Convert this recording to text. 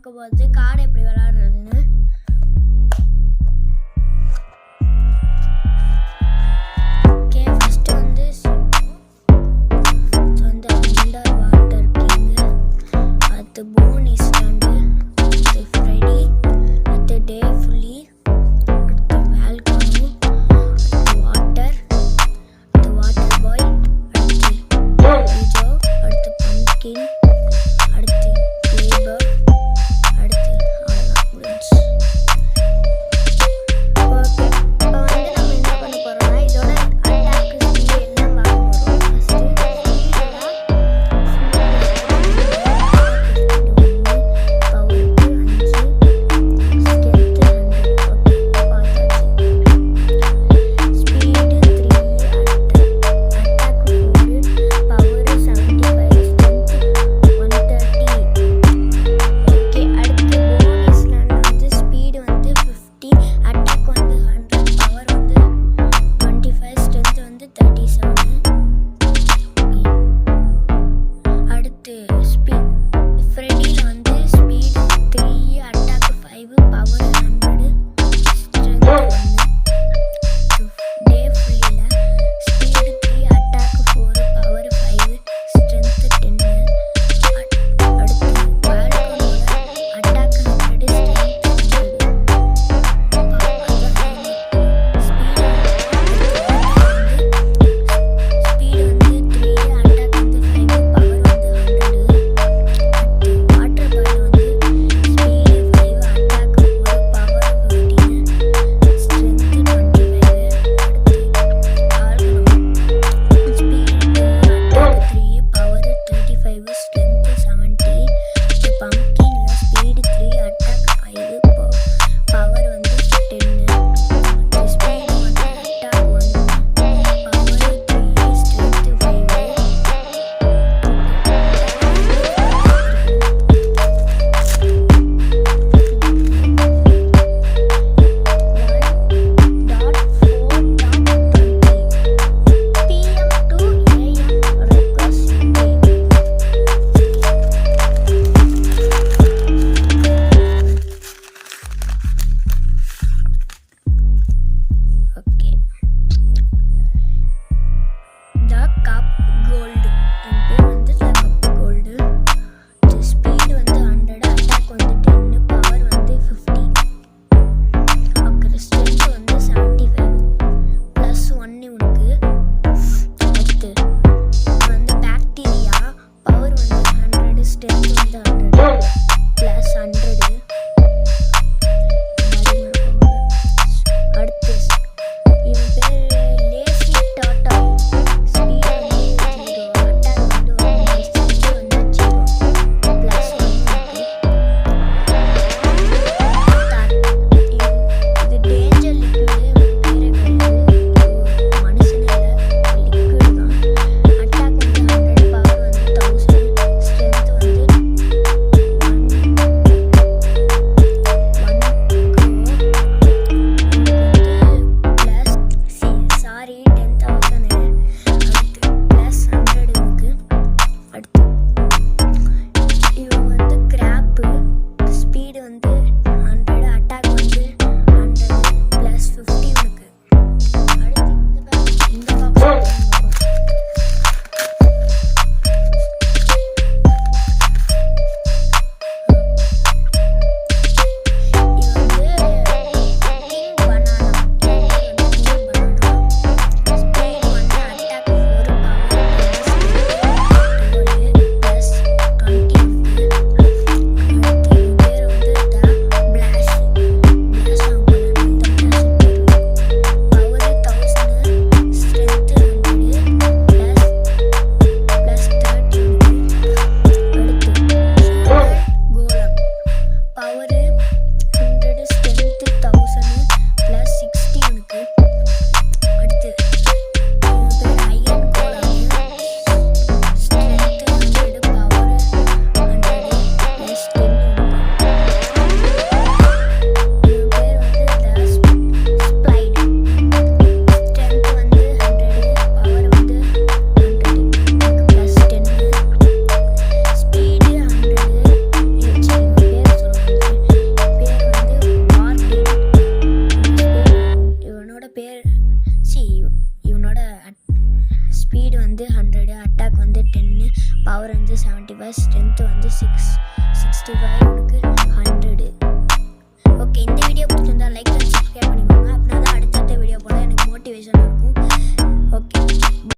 பார்க்க போகிறது கார்டு எப்படி விளாடுறதுன்னு. ஓகே, ஃபஸ்ட்டு வந்து அண்டர் வாட்டர் கிங், அடுத்து போனி ஸ்டாண்டு, அடுத்து ஃப்ரெடி, அடுத்து டே ஃபுல்லி, அடுத்து வேல்கானு, அடுத்து வாட்டர், அடுத்து வாட்டர் பாய், அடுத்து ஜோ, அடுத்து பம்ப்கின், அடுத்து லேபர், அடுத்து அவ்வளோதான் முடிஞ்சு. ஓகே, இப்போ வந்து நம்ம என்ன பண்ண போகிறோம்னா இதோட அட்டாக்கு ஸ்பீட் எல்லாம் பார்க்க போகிறோம். ஃபஸ்ட்டு ஸ்பீடெல்லாம் பவர் 5, ஸ்ட்ரென்த்து 100. ஓகே, பார்த்தாச்சு. Speed 3, attack 4, power 75, strength 130. Okay, அடுத்து போனஸ்லாண்ட் வந்து ஸ்பீடு வந்து 50, அட்டாக் வந்து 100, பவர் வந்து 25, ஸ்ட்ரென்த் வந்து 37. ஓகே, அடுத்து ஃப்ரெடியில் வந்து ஸ்பீடு 3, அட்டாக் 5, பவர் 100, ஸ்ட்ரென்த் 1. டே ஃபுல்லில் ஸ்பீடு 3, அட்டாக் 4, பவர் 5, ஸ்ட்ரென்த் 10. அடுத்து வேல்கானோட அட்டாக் 100, ஸ்ட்ரென்த் 100. ஸ்பீடு வந்து 3, அட்டாக் வந்து 5, பவர் வந்து 100. அடுத்து வாட்டர் பாய் வந்து ஸ்பீடு 5, அட்டாக் 4, பவர் 15, ஸ்ட்ரென்த் 25. அடுத்து ஆல்கனோ ஸ்பீடு அட்டாக் 3, பவர் 35, ஸ்ட்ரென்த் 70. அடுத்து பம்ப்கின்ல ஸ்பீடு 3, அட்டாக் 5, பவர் வந்து 10. அடுத்து ஸ்பீடு வந்து attack 1, power 3, strength 5. Okay, the cup gold, என் பேர் வந்து த கப் கோல்டு. ஸ்பீடு வந்து 100, அட்டாக் வந்து 10, பவர் வந்து 50. ஓகே, ஸ்ட்ரென்த் வந்து 75, ப்ளஸ் 1 உனக்கு. அடுத்து வந்து பாக்டீரியா, பவர் வந்து 100, ஸ்ட்ரென்த் வந்து 100, ப்ளஸ் 100. அடுத்து இவன் பேர் லேசி டாட்டாய், ஸ்பீடு வந்து 0, அட்டாக் வந்து 1, ஸ்ட்ரென்த் வந்து 0, ப்ளஸ் 1 இது டேஞ்சர் லிக்விடு. பேரே கிடையாது, மனுஷனே இல்லை, லிக்விடு தான். அட்டாக் வந்து 100, பவர் வந்து 1000, ஸ்ட்ரென்த் வந்து 1. 10, பவர் வந்து 75, ஸ்ட்ரென்த் வந்து 65, உனக்கு 100. ஓகே, இந்த வீடியோ பிடிச்சிருந்தா லைக் அண்ட் சப்ஸ்கிரைப் பண்ணிக்கோங்க. அப்படின்னா தான் அடுத்தடுத்த வீடியோ போட எனக்கு மோட்டிவேஷன்